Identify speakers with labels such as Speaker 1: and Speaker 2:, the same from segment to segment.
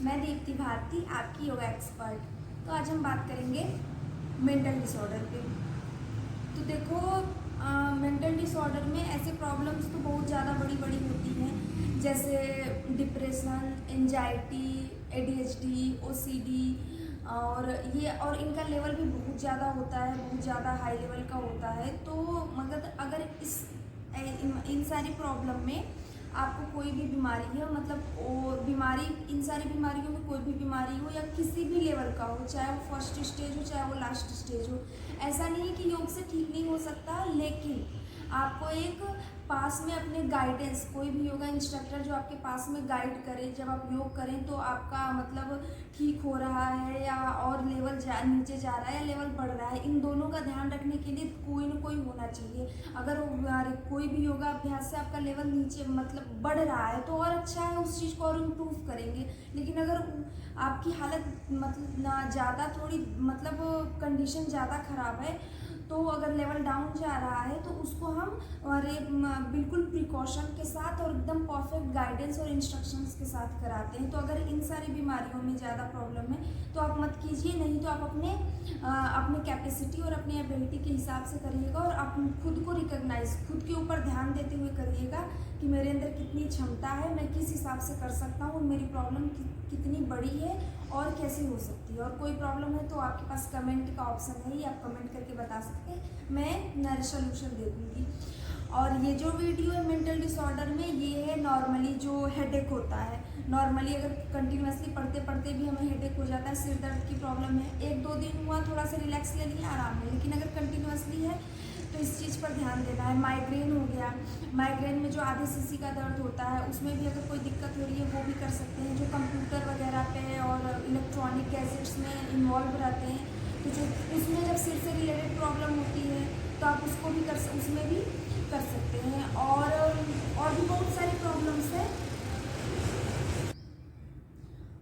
Speaker 1: मैं दीप्ति भारती, आपकी yoga expert. तो आज हम बात करेंगे मेंटल डिसऑर्डर पे। तो देखो, मेंटल डिसऑर्डर में ऐसे प्रॉब्लम्स तो बहुत ज़्यादा बड़ी बड़ी होती हैं, जैसे डिप्रेशन, एंजाइटी, ADHD, OCD। और इनका लेवल भी बहुत ज़्यादा होता है, बहुत ज़्यादा हाई लेवल का होता है। तो मगर अगर इन सारी प्रॉब्लम में आपको कोई भी बीमारी है, मतलब वो बीमारी, इन सारी बीमारियों में कोई भी बीमारी हो या किसी भी लेवल का हो, चाहे वो फर्स्ट स्टेज हो चाहे वो लास्ट स्टेज हो, ऐसा नहीं है कि योग से ठीक नहीं हो सकता। लेकिन आपको एक पास में अपने गाइडेंस, कोई भी योगा इंस्ट्रक्टर जो आपके पास में गाइड करे, जब आप योग करें तो आपका मतलब ठीक हो रहा है या और लेवल नीचे जा रहा है या लेवल बढ़ रहा है, इन दोनों का ध्यान रखने के लिए कोई ना कोई होना चाहिए। अगर कोई भी योगा अभ्यास से आपका लेवल नीचे मतलब बढ़ रहा है तो और अच्छा है, उस चीज़ को और इम्प्रूव करेंगे। लेकिन अगर आपकी हालत मतलब ना ज़्यादा थोड़ी मतलब कंडीशन ज़्यादा ख़राब है, तो अगर लेवल डाउन जा रहा है तो उसको हम बिल्कुल प्रिकॉशन के साथ और एकदम परफेक्ट गाइडेंस और इंस्ट्रक्शंस के साथ कराते हैं। तो अगर इन सारी बीमारियों में ज़्यादा प्रॉब्लम है तो आप मत कीजिए, नहीं तो आप अपने कैपेसिटी और अपनी एबिलिटी के हिसाब से करिएगा और आप खुद को रिकॉग्नाइज, खुद के ऊपर ध्यान देते हुए करिएगा कि मेरे अंदर कितनी क्षमता है, मैं किस हिसाब से कर सकता हूँ, मेरी प्रॉब्लम कितनी बड़ी है और कैसे हो सकती है। और कोई प्रॉब्लम है तो आपके पास कमेंट का ऑप्शन है, ये आप कमेंट करके बता सकते हैं, मैं नया सोल्यूशन दे दूँगी। और ये जो वीडियो है मेंटल डिसऑर्डर में, ये है नॉर्मली जो हेडेक होता है। नॉर्मली अगर कंटिन्यूसली पढ़ते पढ़ते भी हमें हेडेक हो जाता है, सिर दर्द की प्रॉब्लम है, 1-2 दिन हुआ थोड़ा सा रिलैक्स ले लिया, आराम है। लेकिन अगर कंटिन्यूसली है तो इस चीज़ पर ध्यान देना है। माइग्रेन हो गया, माइग्रेन में जो आधे सीसी का दर्द होता है, उसमें भी अगर कोई दिक्कत हो रही है वो भी कर सकते हैं। जो कंप्यूटर वगैरह पे और इलेक्ट्रॉनिक गैजेट्स में इन्वॉल्व रहते हैं, तो जो उसमें जब सिर से रिलेटेड प्रॉब्लम होती है तो आप उसको भी उसमें भी कर सकते हैं। और भी बहुत सारी प्रॉब्लम्स हैं।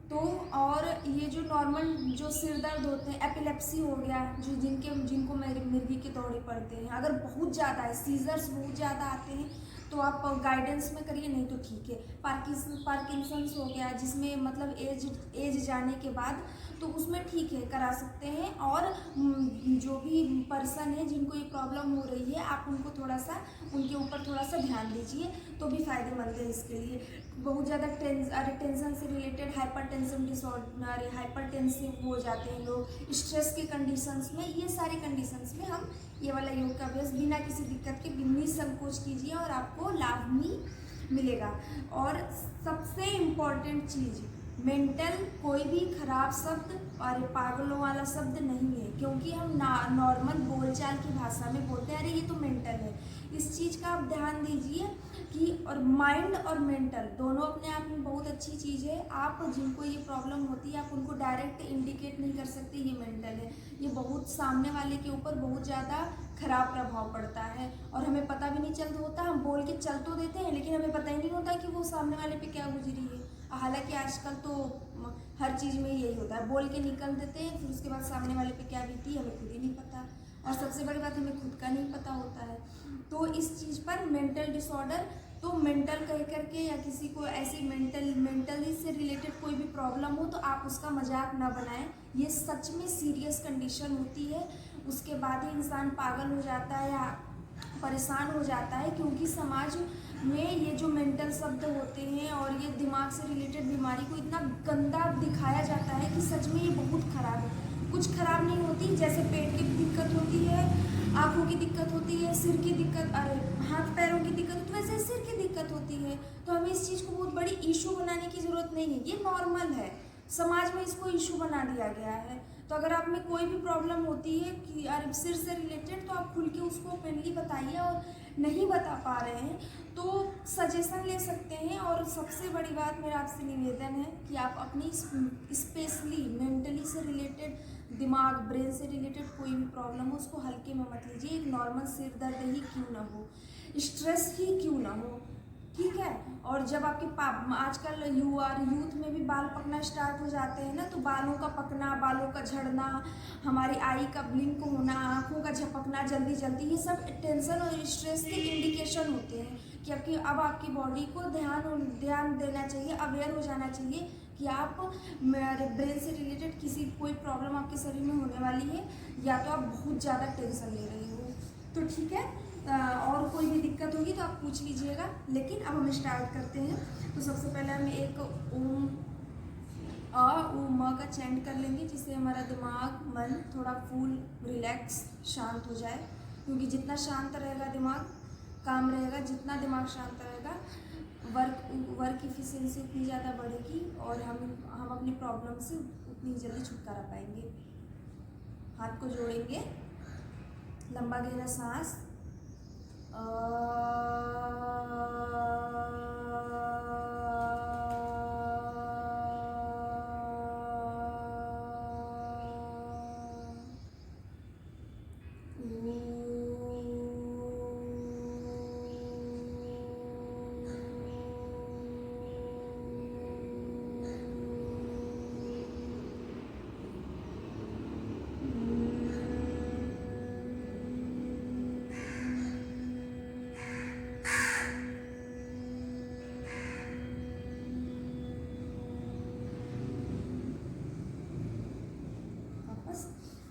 Speaker 1: तो और ये जो नॉर्मल जो सिर दर्द होते हैं, एपिलेप्सी हो गया, जो जिनको मिर्गी के दौरे पड़ते हैं, अगर बहुत ज़्यादा है, सीजर्स बहुत ज़्यादा आते हैं तो आप गाइडेंस में करिए, नहीं तो ठीक है। पार्किंसंस हो गया, जिसमें मतलब एज जाने के बाद, तो उसमें ठीक है, करा सकते हैं। और जो भी पर्सन है जिनको ये प्रॉब्लम हो रही है, आप उनको थोड़ा सा उनके ऊपर थोड़ा सा ध्यान दीजिए तो भी फ़ायदेमंद है इसके लिए। बहुत ज़्यादा टेंशन से रिलेटेड हाइपरटेंशन डिसऑर्डर, हाइपरटेंसिव हो जाते हैं लोग स्ट्रेस के कंडीशंस में, ये सारे कंडीशंस में हम ये वाला योग का अभ्यास बिना किसी दिक्कत के निसंकोच कीजिए और आपको लाभ भी मिलेगा। और सबसे इम्पॉर्टेंट चीज़, मेंटल कोई भी खराब शब्द और पागलों वाला शब्द नहीं है, क्योंकि हम नॉर्मल बोलचाल की भाषा में बोलते हैं अरे ये तो मेंटल है। इस चीज़ का आप ध्यान दीजिए कि और माइंड और मेंटल दोनों अपने आप में बहुत अच्छी चीज़ है। आप जिनको ये प्रॉब्लम होती है आप उनको डायरेक्ट इंडिकेट नहीं कर सकते ये मेंटल है, ये बहुत सामने वाले के ऊपर बहुत ज़्यादा खराब प्रभाव पड़ता है और हमें पता भी नहीं चलता होता। हम बोल के चल तो देते हैं लेकिन हमें पता ही नहीं होता कि वो सामने वाले पे क्या गुजरी है। हालांकि आजकल तो हर चीज़ में यही होता है, बोल के निकल देते हैं, फिर उसके बाद सामने वाले पे क्या बीती हमें खुद ही नहीं पता, और सबसे बड़ी बात हमें खुद का नहीं पता होता है। तो इस चीज़ पर मेंटल डिसऑर्डर, तो मेंटल कह करके या किसी को ऐसी मेंटली से रिलेटेड कोई भी प्रॉब्लम हो तो आप उसका मजाक ना बनाएं। ये सच में सीरियस कंडीशन होती है, उसके बाद ही इंसान पागल हो जाता है या परेशान हो जाता है, क्योंकि समाज में ये जो मेंटल शब्द होते हैं और ये दिमाग से रिलेटेड बीमारी को इतना गंदा दिखाया जाता है कि सच में ये बहुत ख़राब है। कुछ ख़राब नहीं होती, जैसे पेट की दिक्कत होती है, आँखों की दिक्कत होती है, सिर की दिक्कत, अरे हाथ पैरों की दिक्कत होती है, वैसे सिर की दिक्कत होती है। तो हमें इस चीज़ को बहुत बड़ी इशू बनाने की ज़रूरत नहीं है, ये नॉर्मल है। समाज में इसको इशू बना दिया गया है। तो अगर आप में कोई भी प्रॉब्लम होती है कि यार सिर से रिलेटेड, तो आप खुल के उसको ओपनली बताइए, और नहीं बता पा रहे हैं तो सजेशन ले सकते हैं। और सबसे बड़ी बात मेरा आपसे निवेदन है कि आप अपनी स्पेशली मेंटली से रिलेटेड, दिमाग ब्रेन से रिलेटेड कोई भी प्रॉब्लम हो उसको हल्के में मत लीजिए। एक नॉर्मल सिर दर्द ही क्यों ना हो, स्ट्रेस ही क्यों ना हो, ठीक है। और जब आपके आजकल यूथ में भी बाल पकना स्टार्ट हो जाते हैं ना, तो बालों का पकना, बालों का झड़ना, हमारी आई का ब्लिंक होना, आँखों का झपकना जल्दी जल्दी, ये सब टेंशन और स्ट्रेस के इंडिकेशन होते हैं कि अब आपकी बॉडी को ध्यान देना चाहिए, अवेयर हो जाना चाहिए कि आप ब्रेन से रिलेटेड कोई प्रॉब्लम आपके शरीर में होने वाली है, या तो आप बहुत ज़्यादा टेंशन ले रही हो। तो ठीक है, और कोई भी दिक्कत होगी तो आप पूछ लीजिएगा। लेकिन अब हम स्टार्ट करते हैं। तो सबसे पहले हम एक ओम म का चैंट कर लेंगे, जिससे हमारा दिमाग मन थोड़ा फुल रिलैक्स शांत हो जाए। क्योंकि जितना शांत रहेगा दिमाग, काम रहेगा, जितना दिमाग शांत रहेगा, वर्क इफिशिएंसी उतनी ज़्यादा बढ़ेगी और हम अपनी प्रॉब्लम से उतनी जल्दी छुटकारा पाएंगे। हाथ को जोड़ेंगे, लंबा गहरा सांस,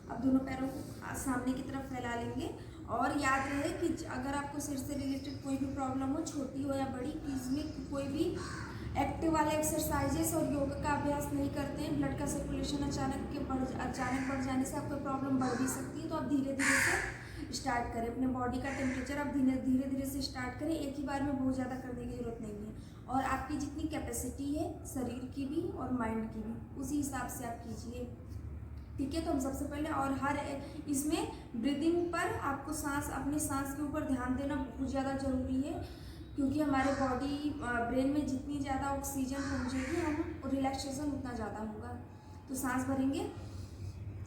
Speaker 1: अब दोनों पैरों को सामने की तरफ फैला लेंगे। और याद रहे कि अगर आपको सिर से रिलेटेड कोई भी प्रॉब्लम हो, छोटी हो या बड़ी, इसमें कोई भी एक्टिव वाले एक्सरसाइजेस और योगा का अभ्यास नहीं करते हैं। ब्लड का सर्कुलेशन अचानक बढ़ जाने से आपको प्रॉब्लम बढ़ भी सकती है। तो आप धीरे धीरे से स्टार्ट करें। अपने बॉडी का टेम्परेचर आप धीरे धीरे से स्टार्ट करें, एक ही बार में बहुत ज़्यादा करने की ज़रूरत नहीं है। और आपकी जितनी कैपेसिटी है शरीर की भी और माइंड की भी, उसी हिसाब से आप कीजिए। ठीक है। तो हम सबसे पहले, और हर इसमें ब्रीदिंग पर आपको अपनी सांस के ऊपर ध्यान देना बहुत ज़्यादा ज़रूरी है। क्योंकि हमारे ब्रेन में जितनी ज़्यादा ऑक्सीजन पहुँचेगी, हम रिलैक्सेशन उतना ज़्यादा होगा। तो सांस भरेंगे,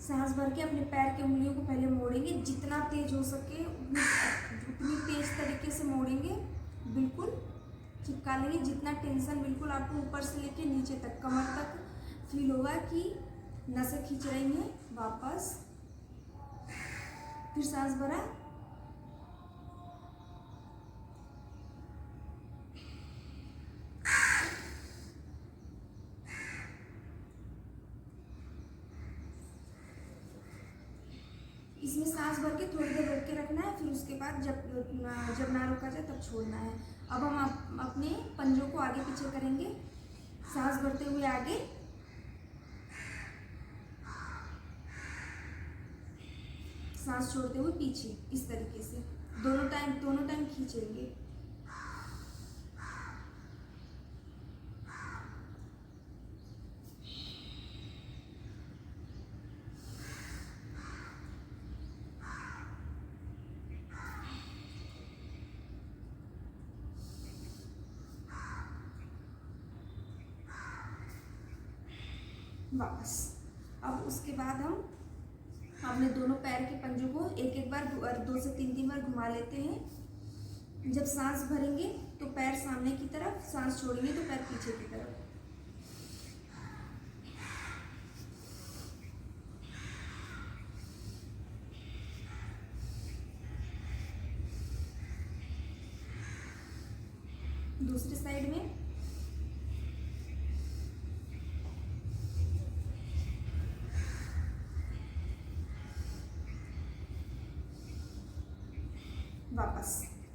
Speaker 1: सांस भर के अपने पैर के उंगलियों को पहले मोड़ेंगे, जितना तेज हो सके उतनी तेज तरीके से मोड़ेंगे, बिल्कुल चिपका लेंगे। जितना टेंशन बिल्कुल आपको ऊपर से लेके नीचे तक, कमर तक फील होगा कि नसें खींच रही हैं। वापस फिर सांस भरा, इसमें सांस भर के थोड़ी देर रोक के रखना है। फिर उसके बाद जब ना रोका जाए तब छोड़ना है। अब हम अपने पंजों को आगे पीछे करेंगे, सांस भरते हुए आगे, सांस छोड़ते हुए पीछे, इस तरीके से दोनों टाइम खींचेंगे। वापस। अब उसके बाद हम अपने दोनों पैर के पंजों को एक बार 2 से 3 बार घुमा लेते हैं। जब सांस भरेंगे तो पैर सामने की तरफ, सांस छोड़ेंगे तो पैर पीछे की तरफ। दूसरी साइड में वापस।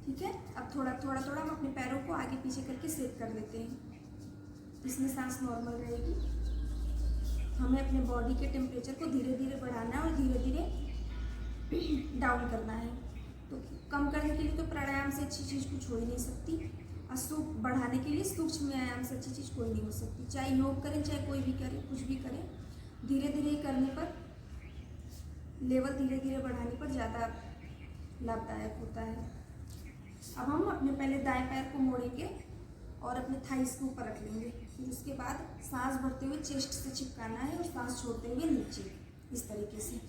Speaker 1: ठीक है। अब थोड़ा हम अपने पैरों को आगे पीछे करके सेट कर लेते हैं। इसमें सांस नॉर्मल रहेगी। हमें अपने बॉडी के टेम्परेचर को धीरे धीरे बढ़ाना है और धीरे धीरे डाउन करना है। तो कम करने के लिए तो प्राणायाम से अच्छी चीज़ कुछ हो ही नहीं सकती, और बढ़ाने के लिए सूक्ष्म व्यायाम से अच्छी चीज़ कोई नहीं हो सकती। चाहे योग करें, चाहे कोई भी करे, कुछ भी करें, धीरे धीरे करने पर, लेवल धीरे धीरे बढ़ाने पर ज़्यादा लाभदायक होता है। अब हम अपने पहले दाएं पैर को मोड़ेंगे और अपने थाइस के ऊपर रख लेंगे। फिर उसके बाद सांस भरते हुए चेस्ट से चिपकाना है और सांस छोड़ते हुए नीचे, इस तरीके से।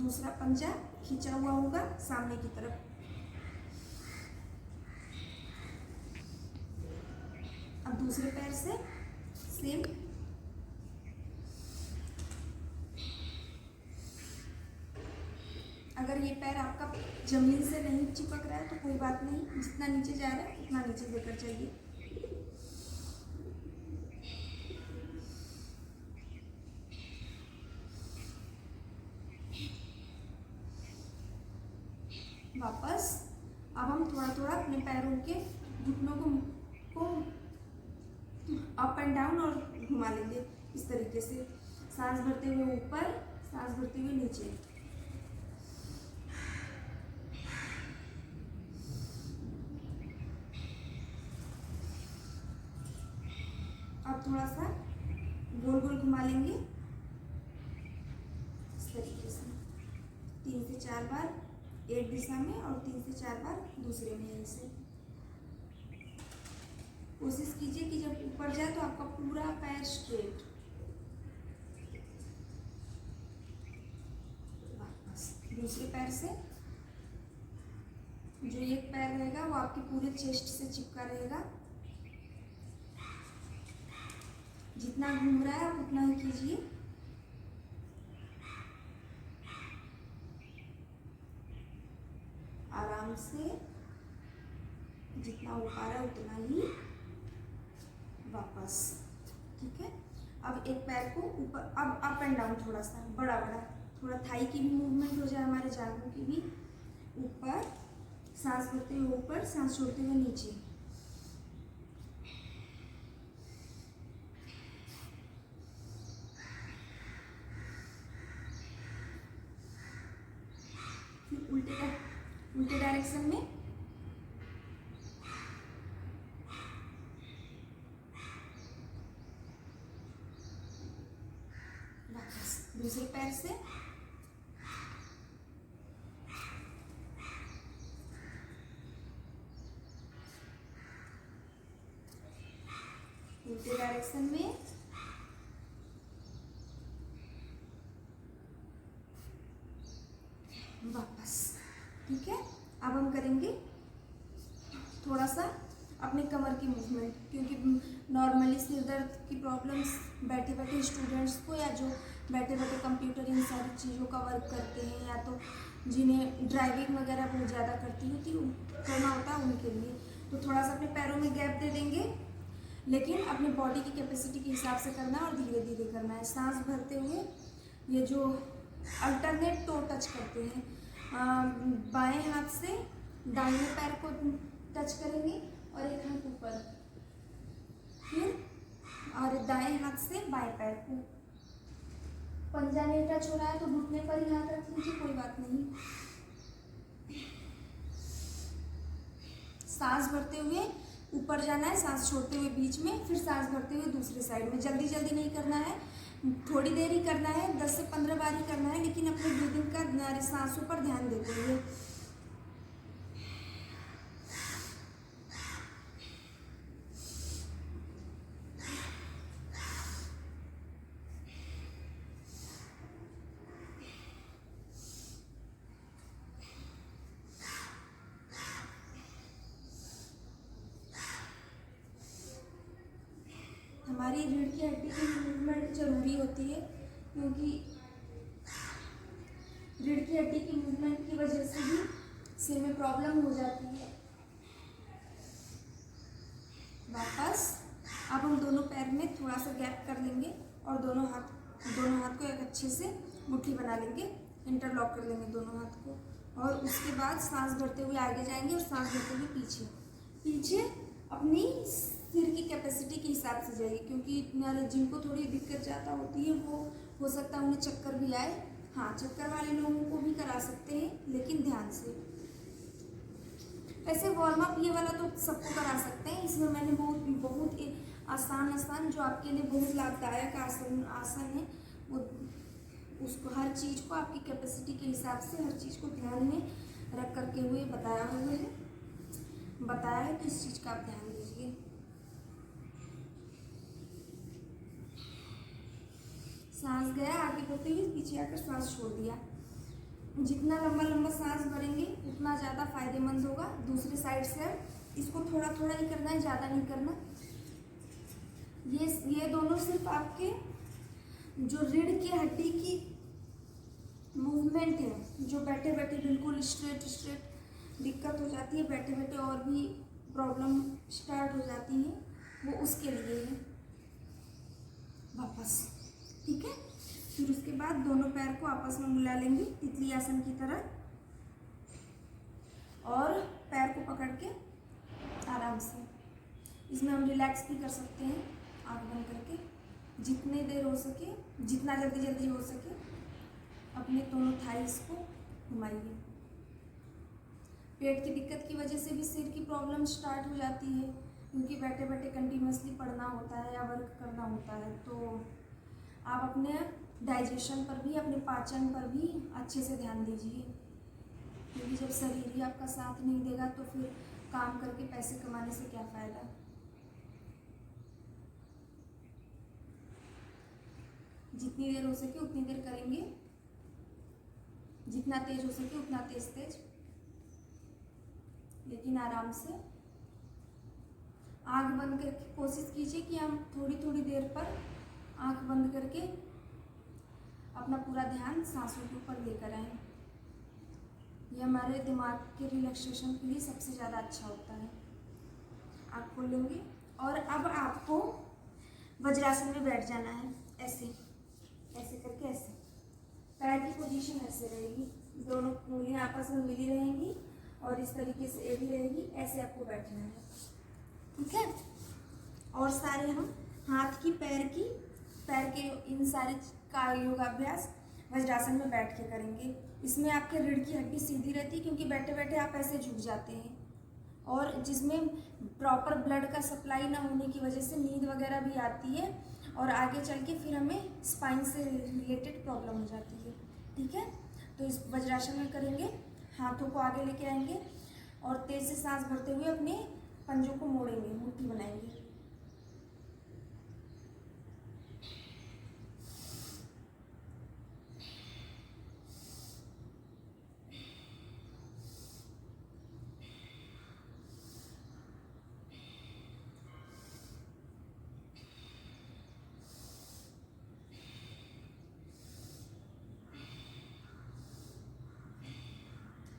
Speaker 1: दूसरा पंजा खींचा हुआ होगा सामने की तरफ। अब दूसरे पैर से सेम। अगर ये पैर आपका जमीन से नहीं चिपक रहा है तो कोई बात नहीं, जितना नीचे जा रहा है उतना नीचे लेकर जाइए। वापस। अब हम थोड़ा थोड़ा अपने पैरों के घुटनों को अप एंड डाउन और घुमा लेंगे इस तरीके से। सांस भरते हुए ऊपर, सांस भरते हुए नीचे। अब थोड़ा सा गोल गोल घुमा लेंगे इस तरीके से 3 से 4 बार एक दिशा में और 3 से 4 बार दूसरे में। ऐसे कोशिश कीजिए कि जब ऊपर जाए तो आपका पूरा पैर स्ट्रेट। वापस दूसरे पैर से, जो एक पैर रहेगा वो आपके पूरे चेस्ट से चिपका रहेगा। जितना घूम रहा है आप उतना ही कीजिए। आराम से, जितना हो पा रहा है उतना ही। वापस। ठीक है। अब एक पैर को ऊपर, अब अप एंड डाउन थोड़ा सा बड़ा बड़ा, थोड़ा थाई की भी मूवमेंट हो जाए, हमारे जांघों की भी। ऊपर सांस भरते हुए ऊपर, सांस छोड़ते हुए नीचे। फिर उल्टे डायरेक्शन में। वापस दूसरे पैर से। उल्टे डायरेक्शन में। वापस। ठीक है। अब हम करेंगे थोड़ा सा अपने कमर की मूवमेंट, क्योंकि नॉर्मली सिर दर्द की प्रॉब्लम्स बैठे बैठे स्टूडेंट्स को, या जो बैठे बैठे कंप्यूटर इन सारी चीज़ों का वर्क करते हैं, या तो जिन्हें ड्राइविंग वगैरह बहुत ज़्यादा करना होता है उनके लिए, तो थोड़ा सा अपने पैरों में गैप दे देंगे, लेकिन अपने बॉडी की कैपेसिटी के हिसाब से करना है और धीरे धीरे करना है। सांस भरते हुए ये जो अल्टरनेट टो टच करते हैं, बाएं हाथ से दाहिने पैर को टच करेंगे और एक हाथ ऊपर, फिर और दाएं हाथ से बाएं पैर को। पंजा नहीं टच हो रहा है तो घुटने पर ही हाथ रख लीजिए, कोई बात नहीं। सांस भरते हुए ऊपर जाना है, सांस छोड़ते हुए बीच में, फिर सांस भरते हुए दूसरे साइड में। जल्दी जल्दी नहीं करना है, थोड़ी देर ही करना है, 10 से 15 बार ही करना है, लेकिन अपने ब्रीदिंग का, सांसों पर ध्यान देते हुए। हमारी रीढ़ की हड्डी की मूवमेंट जरूरी होती है, क्योंकि रीढ़ की हड्डी की मूवमेंट की वजह से भी सिर में प्रॉब्लम हो जाती है। वापस। अब हम दोनों पैर में थोड़ा सा गैप कर लेंगे और दोनों हाथ को एक अच्छे से मुट्ठी बना लेंगे, इंटरलॉक कर लेंगे दोनों हाथ को, और उसके बाद सांस भरते हुए आगे जाएंगे और सांस भरते हुए पीछे अपनी सिर की कैपेसिटी के हिसाब से जाइए, क्योंकि जिनको थोड़ी दिक्कत ज़्यादा होती है वो हो सकता है उन्हें चक्कर भी आए। हाँ, चक्कर वाले लोगों को भी करा सकते हैं, लेकिन ध्यान से। वैसे वार्म अप ये वाला तो सबको करा सकते हैं, इसमें मैंने बहुत आसान जो आपके लिए बहुत लाभदायक आसन है, वो उसको हर चीज़ को आपकी कैपेसिटी के हिसाब से हर चीज़ को ध्यान में रख करके हुए बताया है, तो इस चीज़ का आप ध्यान दीजिए। सांस गया, आगे बढ़ते हुए पीछे आकर सांस छोड़ दिया। जितना लंबा लंबा सांस भरेंगे उतना ज़्यादा फायदेमंद होगा। दूसरी साइड से इसको थोड़ा थोड़ा ही करना है, ज़्यादा नहीं करना। ये दोनों सिर्फ आपके जो रीढ़ की हड्डी की मूवमेंट है, जो बैठे बैठे बिल्कुल स्ट्रेट दिक्कत हो जाती है, बैठे बैठे और भी प्रॉब्लम स्टार्ट हो जाती है, वो उसके लिए है। वापस, ठीक है। फिर उसके बाद दोनों पैर को आपस में मिला लेंगे तितली आसन की तरह, और पैर को पकड़ के आराम से, इसमें हम रिलैक्स भी कर सकते हैं आँख बंद करके। जितने देर हो सके, जितना जल्दी हो सके अपने दोनों थाइस को घुमाइए। पेट की दिक्कत की वजह से भी सिर की प्रॉब्लम स्टार्ट हो जाती है, क्योंकि बैठे बैठे कंटिन्यूसली पढ़ना होता है या वर्क करना होता है। तो आप अपने डाइजेशन पर भी, अपने पाचन पर भी अच्छे से ध्यान दीजिए, क्योंकि जब शरीर ही आपका साथ नहीं देगा तो फिर काम करके पैसे कमाने से क्या फ़ायदा। जितनी देर हो सके उतनी देर करेंगे, जितना तेज हो सके उतना तेज, लेकिन आराम से। आँख बंद करके कोशिश कीजिए कि हम थोड़ी देर पर आँख बंद करके अपना पूरा ध्यान सांसों के ऊपर लेकर आएं। ये हमारे दिमाग के रिलैक्सेशन के लिए सबसे ज़्यादा अच्छा होता है। आँख खोल लेंगे और अब आपको वज्रासन में बैठ जाना है। ऐसे करके, ऐसे पैर की पोजीशन ऐसे रहेगी, दोनों उंगलियां आपस में मिली रहेंगी और इस तरीके से ये भी रहेगी। ऐसे आपको बैठना है, ठीक है। और सारे हम हाथ की, पैर के इन सारे का योगाभ्यास वज्रासन में बैठ के करेंगे। इसमें आपके रीढ़ की हड्डी सीधी रहती है, क्योंकि बैठे बैठे आप ऐसे झुक जाते हैं, और जिसमें प्रॉपर ब्लड का सप्लाई ना होने की वजह से नींद वगैरह भी आती है, और आगे चल के फिर हमें स्पाइन से रिलेटेड प्रॉब्लम हो जाती है, ठीक है। तो इस वज्रासन में करेंगे, हाथों को आगे लेके आएंगे और तेज से सांस भरते हुए अपने पंजों को मोड़ेंगे, मुट्ठी बनाएंगे।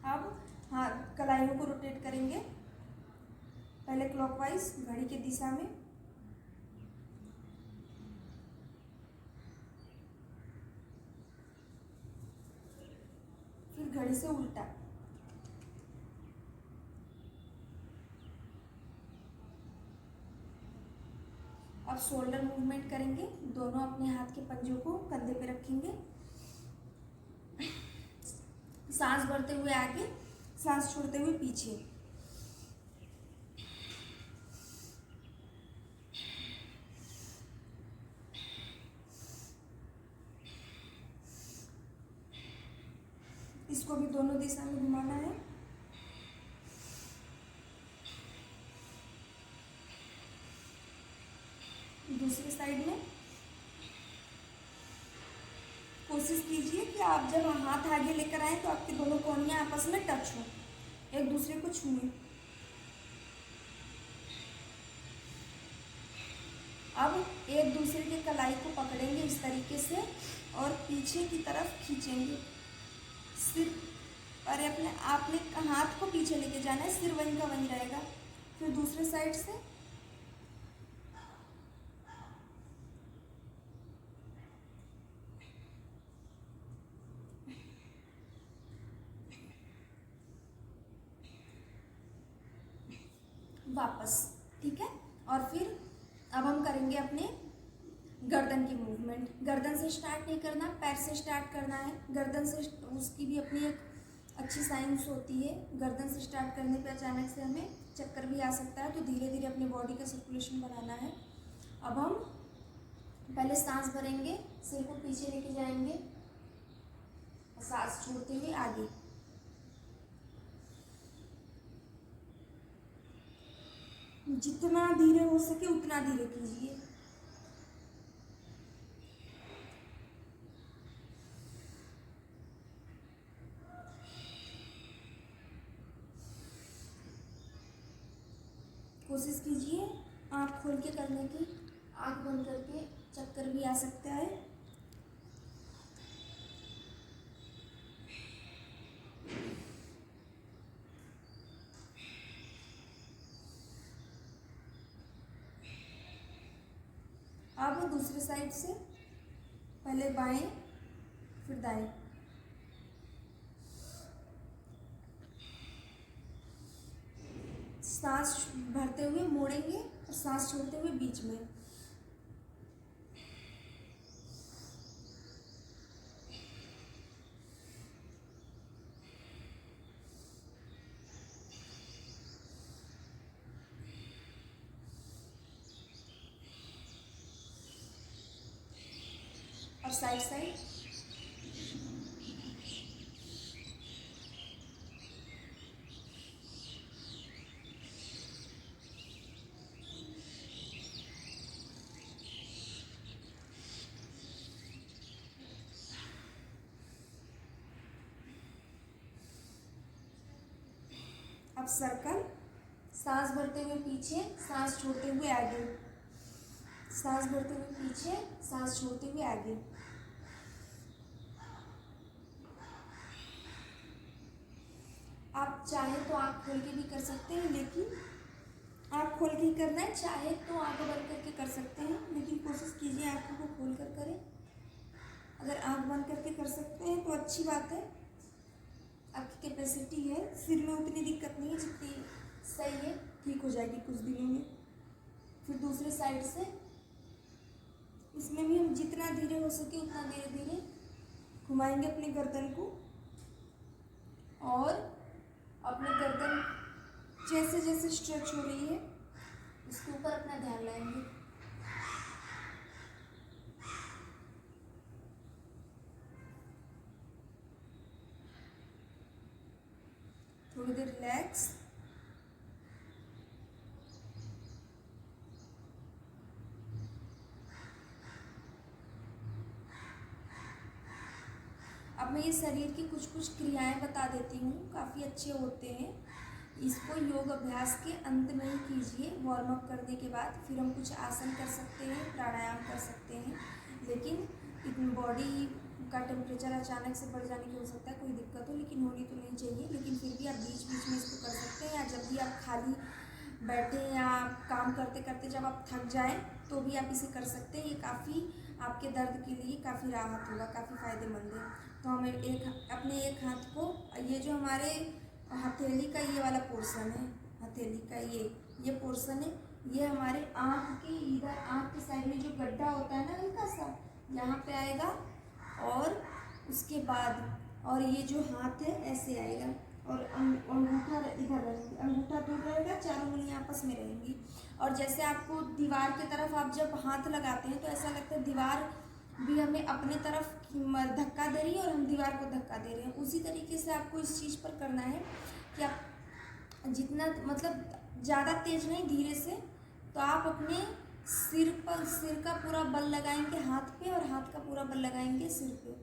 Speaker 1: अब हाँ, कलाइयों को रोटेट करेंगे, पहले क्लॉकवाइज घड़ी की दिशा में, फिर घड़ी से उल्टा। अब शोल्डर मूवमेंट करेंगे, दोनों अपने हाथ के पंजों को कंधे पे रखेंगे, सांस भरते हुए आगे, सांस छोड़ते हुए पीछे। इसको भी दोनों दिशा में घुमाना है। दूसरी साइड में कोशिश कीजिए कि आप जब हाथ आगे लेकर आए तो आपके दोनों कोहनियां आपस में टच हो, एक दूसरे को छूएं। अब एक दूसरे के कलाई को पकड़ेंगे इस तरीके से और पीछे की तरफ खींचेंगे। सिर और अपने आपने हाथ को पीछे लेके जाना है, सिर वहीं का वहीं रहेगा। फिर दूसरे साइड से वापस, ठीक है। और फिर अब हम करेंगे अपने गर्दन की मूवमेंट। गर्दन से स्टार्ट नहीं करना, पैर से स्टार्ट करना है। गर्दन से उसकी भी अपनी एक अच्छी साइंस होती है। गर्दन से स्टार्ट करने पे अचानक से हमें चक्कर भी आ सकता है, तो धीरे धीरे अपनी बॉडी का सर्कुलेशन बढ़ाना है। अब हम पहले सांस भरेंगे, सिर को पीछे लेके जाएंगे, सांस छोड़ते हुए आगे। जितना धीरे हो सके उतना धीरे कीजिए। कोशिश कीजिए आँख खोल के करने की, आँख बंद करके चक्कर भी आ सकता है। अब दूसरे साइड से पहले बाएं फिर दाएं। सांस भरते हुए मोड़ेंगे और सांस छोड़ते हुए बीच में। और साइड साइड। अब सर्कल, सांस भरते हुए पीछे, सांस छोड़ते हुए आगे, सांस भरते हुए पीछे, सांस छोड़ते हुए आगे। आप चाहे तो आँख खोल के भी कर सकते हैं, लेकिन आँख खोल के ही करना है। चाहे तो आँख बंद करके कर सकते हैं, लेकिन कोशिश कीजिए आँखों को खोल कर करें। अगर आँख बंद करके कर सकते हैं तो अच्छी बात है, आपकी कैपेसिटी है। सिर में उतनी दिक्कत नहीं है जितनी सही है, ठीक हो जाएगी कुछ दिनों में। फिर दूसरे साइड से, इसमें भी हम जितना धीरे हो सके उतना धीरे धीरे घुमाएंगे अपने गर्दन को, और अपने गर्दन जैसे जैसे स्ट्रेच हो रही है उसके ऊपर अपना ध्यान लाएंगे। थोड़ी देर रिलैक्स। अब मैं ये शरीर की कुछ कुछ क्रियाएं बता देती हूँ, काफ़ी अच्छे होते हैं। इसको योग अभ्यास के अंत में ही कीजिए, वार्म अप करने के बाद। फिर हम कुछ आसन कर सकते हैं, प्राणायाम कर सकते हैं, लेकिन बॉडी का टेम्परेचर अचानक से बढ़ जाने की हो सकता है, कोई दिक्कत हो, लेकिन होनी तो नहीं चाहिए। लेकिन फिर भी आप बीच बीच में इसको कर सकते हैं, या जब भी आप खाली बैठे या काम करते करते जब आप थक जाएं तो भी आप इसे कर सकते हैं। ये काफ़ी आपके दर्द के लिए काफ़ी राहत होगा, काफ़ी फायदेमंद है। तो हम अपने एक हाथ को, ये जो हमारे हथेली का ये वाला पोर्शन है, हथेली का ये पोर्शन है, ये हमारे आँख के इधर, आँख के साइड में जो गड्ढा होता है ना हल्का सा, यहाँ पे आएगा। और उसके बाद, और ये जो हाथ है ऐसे आएगा, और अंगूठा इधर रहेंगे, अंगूठा दूर रहेगा, चारों उंगलियां आपस में रहेंगी। और जैसे आपको दीवार की तरफ आप जब हाथ लगाते हैं तो ऐसा लगता है दीवार भी हमें अपने तरफ धक्का दे रही है और हम दीवार को धक्का दे रहे हैं। उसी तरीके से आपको इस चीज़ पर करना है कि आप जितना, मतलब ज़्यादा तेज नहीं, धीरे से। तो आप अपने सिर का पूरा बल लगाएंगे हाथ पे, और हाथ का पूरा बल लगाएंगे सिर पे।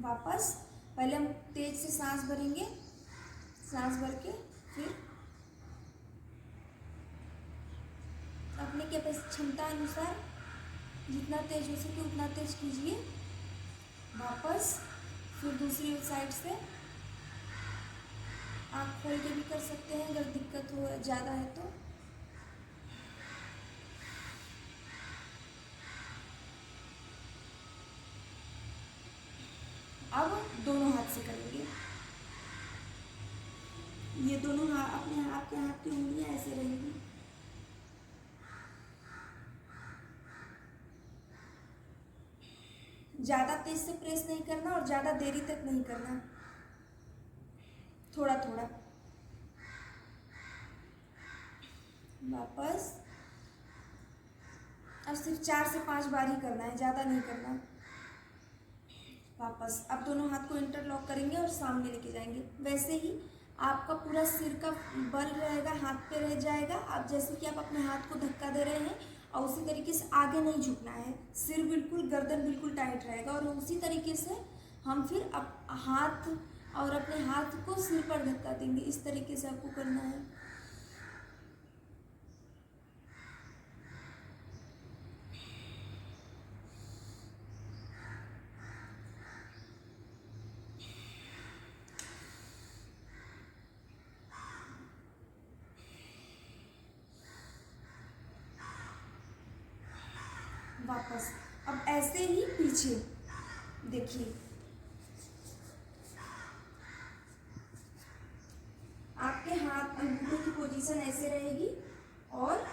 Speaker 1: वापस पहले हम तेज से सांस भरेंगे, सांस भर के फिर अपने क्षमता अनुसार जितना तेज हो सके उतना तेज कीजिए। वापस फिर दूसरी साइड से आँख खोल के भी कर सकते हैं अगर दिक्कत हो ज़्यादा है तो। अब दोनों हाथ से करेंगे, ये दोनों अपने हाथ की उंगलियां ऐसे रहेंगी। ज़्यादा तेज से प्रेस नहीं करना और ज़्यादा देरी तक नहीं करना, थोड़ा थोड़ा। वापस अब सिर्फ 4 से 5 बार ही करना है, ज़्यादा नहीं करना। वापस अब दोनों हाथ को इंटरलॉक करेंगे और सामने लेके जाएंगे। वैसे ही आपका पूरा सिर का बल रहेगा, हाथ पे रह जाएगा। आप जैसे कि आप अपने हाथ को धक्का दे रहे हैं, और उसी तरीके से आगे नहीं झुकना है, सिर बिल्कुल, गर्दन बिल्कुल टाइट रहेगा। और उसी तरीके से हम फिर अब हाथ और अपने हाथ को सिर पर धक्का देंगे। इस तरीके से आपको करना है। वापस। अब ऐसे ही पीछे देखिए, आपके हाथ अंगूठे की पोजीशन ऐसे रहेगी और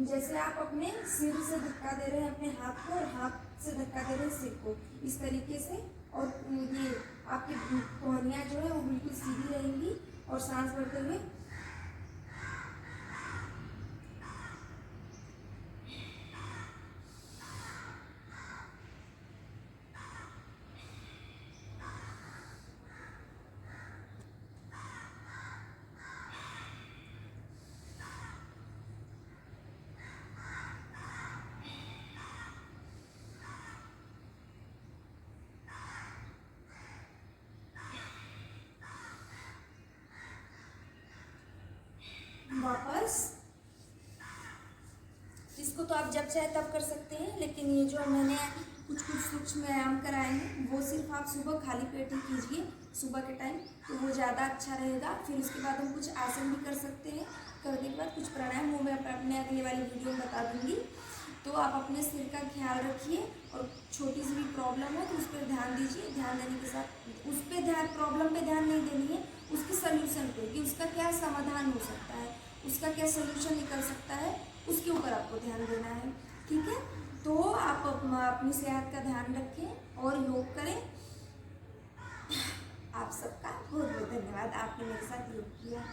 Speaker 1: जैसे आप अपने सिर से धक्का दे रहे हैं अपने हाथ को और हाथ से धक्का दे रहे हैं सिर को, इस तरीके से। और ये आपकी कोहनियाँ जो है वो बिल्कुल सीधी रहेंगी और सांस भरते हुए वापस। इसको तो आप जब चाहे तब कर सकते हैं, लेकिन ये जो मैंने कुछ सूक्ष्म व्यायाम कराए हैं वो सिर्फ आप सुबह खाली पेट ही कीजिए सुबह के टाइम, तो वो ज़्यादा अच्छा रहेगा। फिर उसके बाद हम कुछ आसन भी कर सकते हैं। करने के बाद कुछ प्राणायाम वो मैं अपने अगले वाली वीडियो में बता दूँगी। तो आप अपने सिर का ख्याल रखिए और छोटी सी भी प्रॉब्लम हो तो उस पर ध्यान दीजिए। ध्यान देने के साथ उस पर ध्यान, प्रॉब्लम पे ध्यान नहीं देनी है, उसके सल्यूशन पे कि उसका क्या समाधान हो सकता है, उसका क्या सल्यूशन निकल सकता है, उसके ऊपर आपको ध्यान देना है। ठीक है, तो आप अपनी सेहत का ध्यान रखें और योग करें। आप सबका बहुत बहुत धन्यवाद, आपने मेरे साथ योग किया।